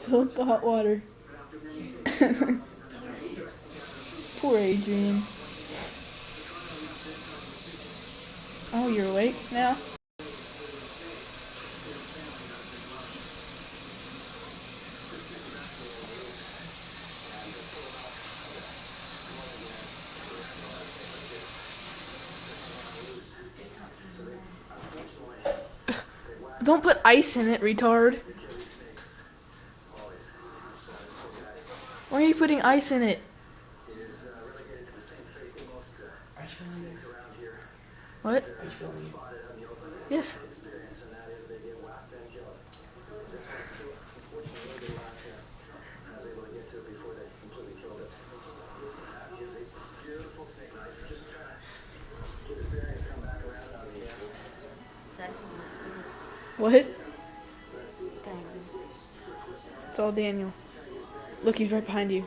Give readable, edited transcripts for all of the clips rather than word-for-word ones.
Fill up the hot water. Poor Adrian. Oh, you're awake now? Don't put ice in it, retard. Why are you putting ice in it? Are you feeling it? What? Are you feeling it? Yes. What? It's all Daniel. Look, he's right behind you.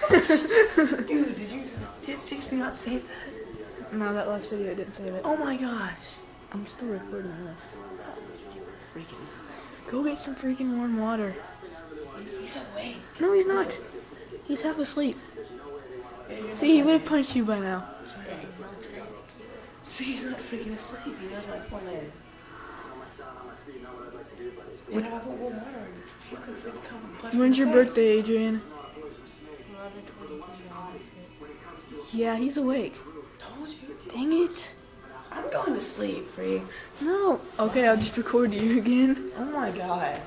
Dude, did it seriously not say that? No, that last video didn't save it. Oh my gosh. I'm still recording this. Freaking. Go get some freaking warm water. He's awake. No, he's not. He's half asleep. See, he would have punched you by now. See, he's not freaking asleep. He knows my forehead. And if I put warm water in it, he could freaking come and punch me When's in your the face. birthday, Adrian? Yeah, he's awake. Told you. Dang it. I'm going to sleep, freaks. No. Okay, I'll just record you again. Oh my god.